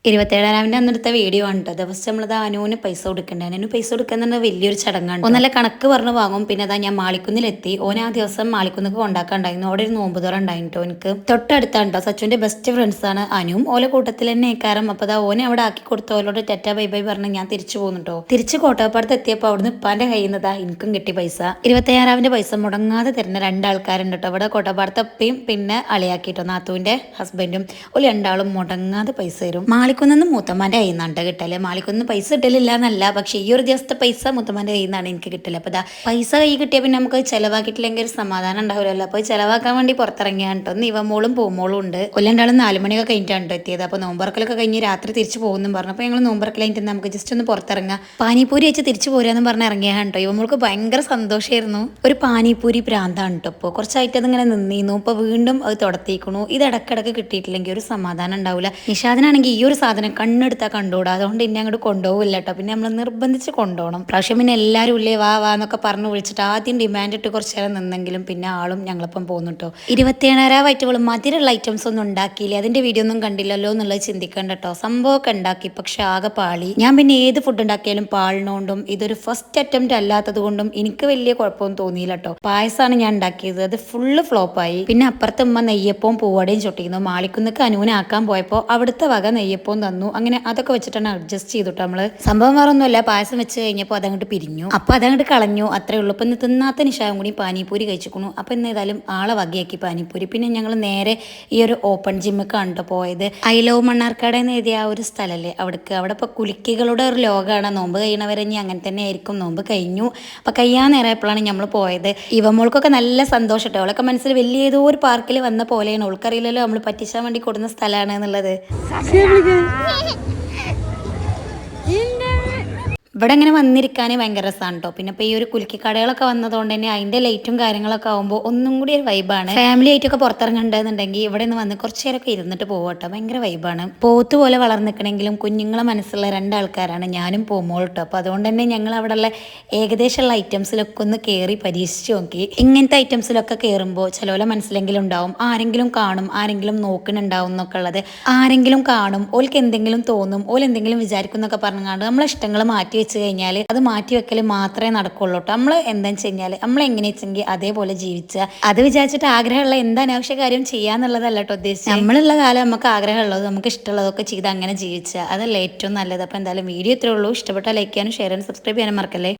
27-ാമിൻ്റെ അന്നെടുത്ത video ആണ് കേട്ടോ. ദിവസം നമ്മളത് അനുവിന് പൈസ കൊടുക്കണ്ടേ. അനുവിന് പൈസ കൊടുക്കുന്നത് വലിയൊരു ചടങ്ങാണ്. ഒന്നല്ല കണക്ക് പറഞ്ഞ് വാങ്ങും. പിന്നെ അതാ ഞാൻ മാളിക്കുന്നിലെത്തി. ഓൻ ആ ദിവസം മാളിക്കുന്നിക്ക് കൊണ്ടാക്കാണ്ടായിരുന്നു. അവിടെ ഒരു നോമ്പ് തുറ ഉണ്ടായിട്ടോ. എനിക്ക് തൊട്ടടുത്താണ് കേട്ടോ. സച്ചുവിന്റെ ബെസ്റ്റ് ഫ്രണ്ട്സ് ആണ് അനുവും ഓലെ കൂട്ടത്തിൽ തന്നെ ഏക്കാരം. അപ്പൊ അതാ ഓനെ അവിടെ ആക്കി കൊടുത്തു. ഓലോട് ടെറ്റ ബൈ ബൈ പറഞ്ഞ് ഞാൻ തിരിച്ചു പോകുന്നുട്ടോ. തിരിച്ച് കോട്ടപ്പാടത്ത് എത്തിയപ്പോൾ അവിടുന്ന് ഇപ്പാന്റെ കയ്യിൽ നിന്നതാ എനിക്കും കിട്ടി പൈസ. 27-ാമിന്റെ പൈസ മുടങ്ങാതെ തരുന്ന രണ്ടാൾക്കാരുണ്ട് കേട്ടോ. ഇവിടെ കോട്ടപ്പാടത്തെ അപ്പയും പിന്നെ അളിയാക്കിട്ടോ നാത്തുവിന്റെ ഹസ്ബൻഡും. ഒരു രണ്ടാളും മുടങ്ങാതെ പൈസ തരും. മാളിക്കുന്ന് മൂത്തമ്മാൻ്റെ കയ്യിൽ നിന്നാണ് കിട്ടല്. മാളിക്കുന്ന് പൈസ കിട്ടലില്ല എന്നല്ല, പക്ഷേ ഈ ഒരു ദിവസത്തെ പൈസ മൂത്തമ്മാൻ്റെ കയ്യിൽ നിന്നാണ് എനിക്ക് കിട്ടല്. അപ്പോൾ പൈസ കൈ കിട്ടിയാൽ പിന്നെ നമുക്ക് ചിലവാക്കിയിട്ടില്ലെങ്കിൽ ഒരു സമാധാനം ഉണ്ടാവില്ലല്ലോ. അപ്പോൾ ചിലവാക്കാൻ വേണ്ടി പുറത്തിറങ്ങിയാണ് കേട്ടോ. ഇവമോളും പൂമോളും ഉണ്ട്. ഒല്ലണ്ടാളും 4 മണിയൊക്കെ കഴിഞ്ഞിട്ടാണ് എത്തിയത്. അപ്പോൾ നോമ്പറക്കലൊക്കെ കഴിഞ്ഞ് രാത്രി തിരിച്ചു പോകുന്നു പറഞ്ഞു. അപ്പോൾ ഞങ്ങൾ നോമ്പറക്കൽ കഴിഞ്ഞിട്ട് നമുക്ക് ജസ്റ്റ് ഒന്ന് പുറത്തിറങ്ങാം, പാനിപ്പൂരി വെച്ച് തിരിച്ചു പോരാന്ന് പറഞ്ഞ് ഇറങ്ങിയാണ് കേട്ടോ. ഇവമോൾക്ക് ഭയങ്കര സന്തോഷമായിരുന്നു. ഒരു പാനിപ്പൂരി പ്രാന്താണ് കേട്ടോ. ഇപ്പോൾ കുറച്ചായിട്ട് അതിങ്ങനെ നിന്നിരുന്നു. ഇപ്പോൾ വീണ്ടും അത് തുടത്തിയിരിക്കണു. ഇത് ഇടക്കിടക്ക് കിട്ടിയിട്ടില്ലെങ്കിൽ ഒരു സമാധാനം ഉണ്ടാവില്ല. നിഷാദിനാണെങ്കിൽ ഈ ഒരു സാധനം കണ്ണെടുത്താൽ കണ്ടുകൂടാ. അതുകൊണ്ട് ഇന്നെ അങ്ങോട്ട് കൊണ്ടുപോകില്ല കേട്ടോ. പിന്നെ നമ്മൾ നിർബന്ധിച്ച് കൊണ്ടുപോകണം. പ്രാവശ്യം പിന്നെ എല്ലാവരും ഇല്ലേ വാ വാ എന്നൊക്കെ പറഞ്ഞ് വിളിച്ചിട്ട് ആദ്യം ഡിമാൻഡ് ഇട്ട് കുറച്ച് നേരം നിന്നെങ്കിലും പിന്നെ ആളും ഞങ്ങളിപ്പം പോകുന്നു കേട്ടോ. 27-ാമായിട്ട് ഇവള് മധുരമുള്ള ഐറ്റംസ് ഒന്നും ഉണ്ടാക്കിയില്ല. അതിന്റെ വീഡിയോ ഒന്നും കണ്ടില്ലല്ലോ എന്നുള്ളത് ചിന്തിക്കണ്ട കേട്ടോ. സംഭവമൊക്കെ ഉണ്ടാക്കി, പക്ഷെ ആകെ പാളി. ഞാൻ പിന്നെ ഏത് ഫുഡ് ഉണ്ടാക്കിയാലും പാളിനോണ്ടും ഇതൊരു ഫസ്റ്റ് അറ്റംപ്റ്റ് അല്ലാത്തത് കൊണ്ടും എനിക്ക് വലിയ കുഴപ്പമൊന്നും തോന്നിയില്ല കേട്ടോ. പായസമാണ് ഞാൻ ഉണ്ടാക്കിയത്. അത് ഫുള്ള് ഫ്ലോപ്പായി. പിന്നെ അപ്പുറത്ത് ഉമ്മ നെയ്യപ്പവും പൂവടയും ചൊട്ടിക്കുന്നു. മാളിക്കുന്നിക്ക് അനുവിനാക്കാൻ പോയപ്പോൾ അവിടുത്തെ വക നെയ്യപ്പവും തന്നു. അങ്ങനെ അതൊക്കെ വെച്ചിട്ടാണ് അഡ്ജസ്റ്റ് ചെയ്തിട്ട് നമ്മള്. സംഭവം വേറൊന്നുമല്ല, പായസം വെച്ച് കഴിഞ്ഞപ്പോൾ അതങ്ങോട്ട് പിരിഞ്ഞു. അപ്പൊ അതങ്ങോട്ട് കളഞ്ഞു, അത്രേ ഉള്ളൂ. ഇപ്പൊ ഇന്ന് തിന്നാത്ത നിഷാവും കൂടി പാനിപ്പൂരി കഴിച്ചിക്കണു. അപ്പൊ ഇന്ന് ഏതായാലും ആളെ വകയാക്കി പാനിപ്പൂരി. പിന്നെ ഞങ്ങൾ നേരെ ഈ ഒരു ഓപ്പൺ ജിമ്മിക്കാണ് കേട്ടോ പോയത്. ഐ ലവ് മണ്ണാർക്കാട് എന്ന് എഴുതിയ ആ ഒരു സ്ഥലല്ലേ അവിടേക്ക്. അവിടെ ഇപ്പൊ കുലുക്കികളുടെ ഒരു ലോകമാണ്. നോമ്പ് കഴിയണവരെ ഇനി അങ്ങനെ തന്നെ ആയിരിക്കും. നോമ്പ് കഴിഞ്ഞു. അപ്പൊ കഴിയാൻ നേരമായപ്പോഴാണ് നമ്മൾ പോയത്. ഇവമോൾക്കൊക്കെ നല്ല സന്തോഷം കേട്ടോ. അവളൊക്കെ മനസ്സിൽ വലിയ ഏതോ ഒരു പാർക്കിൽ വന്ന പോലെയാണ്. അവൾക്കറിയില്ലല്ലോ നമ്മൾ പറ്റിച്ചാൻ വേണ്ടി കൊടുക്കുന്ന സ്ഥലമാണ് എന്നുള്ളത്. ഇവിടെ ഇങ്ങനെ വന്നിരിക്കാൻ ഭയങ്കര രസമാണ് കേട്ടോ. പിന്നെ ഇപ്പോൾ ഈ ഒരു കുലുക്കിക്കടകളൊക്കെ വന്നതുകൊണ്ട് തന്നെ അതിൻ്റെ ലൈറ്റും കാര്യങ്ങളൊക്കെ ആകുമ്പോൾ ഒന്നും കൂടി ഒരു വൈബാണ്. ഫാമിലി ആയിട്ടൊക്കെ പുറത്തിറങ്ങണ്ടെന്നുണ്ടെങ്കിൽ ഇവിടെ നിന്ന് വന്ന് കുറച്ച് നേരമൊക്കെ ഇരുന്നിട്ട് പോകട്ടോ. ഭയങ്കര വൈബാണ്. പോത്ത് പോലെ വളർന്നിക്കണമെങ്കിലും കുഞ്ഞുങ്ങളെ മനസ്സുള്ള രണ്ടാൾക്കാരാണ് ഞാനും പോകുമ്പോൾ കേട്ടോ. അപ്പോൾ അതുകൊണ്ട് തന്നെ ഞങ്ങൾ അവിടെയുള്ള ഏകദേശമുള്ള ഐറ്റംസിലൊക്കെ ഒന്ന് കയറി പരീക്ഷിച്ച് നോക്കി. ഇങ്ങനത്തെ ഐറ്റംസിലൊക്കെ കയറുമ്പോൾ ചിലവരെ മനസ്സിലെങ്കിലും ഉണ്ടാവും, ആരെങ്കിലും കാണും, ആരെങ്കിലും നോക്കുന്നുണ്ടാവും എന്നൊക്കെ ഉള്ളത്. ആരെങ്കിലും കാണും, ഓൾക്ക് എന്തെങ്കിലും തോന്നും, ഓൾ എന്തെങ്കിലും വിചാരിക്കും എന്നൊക്കെ പറഞ്ഞാണ്ട് നമ്മളെ ഇഷ്ടങ്ങൾ മാറ്റി വെച്ച് കഴിഞ്ഞാൽ അത് മാറ്റി വെക്കൽ മാത്രമേ നടക്കുള്ളൂ കേട്ടോ. നമ്മൾ എന്താണെന്ന് വെച്ച് കഴിഞ്ഞാൽ നമ്മൾ എങ്ങനെ വെച്ചെങ്കിൽ അതേപോലെ ജീവിക്കുക. അത് വിചാരിച്ചിട്ട് ആഗ്രഹമുള്ള എന്താ അനാവശ്യ കാര്യം ചെയ്യാന്നുള്ളതല്ല കേട്ടോ ഉദ്ദേശിച്ചത്. നമ്മളുള്ള കാലം നമുക്ക് ആഗ്രഹമുള്ളത് നമുക്ക് ഇഷ്ടമുള്ളതൊക്കെ ചെയ്ത് അങ്ങനെ ജീവിക്കുക, അതല്ല ഏറ്റവും നല്ലത്. അപ്പോൾ എന്തായാലും വീഡിയോ ഇത്രേ ഉള്ളൂ. ഇഷ്ടപ്പെട്ടാൽ ലൈക്ക് ചെയ്യാനും ഷെയർ ചെയ്യാനും സബ്സ്ക്രൈബ് ചെയ്യാനും മറക്കല്ലേ.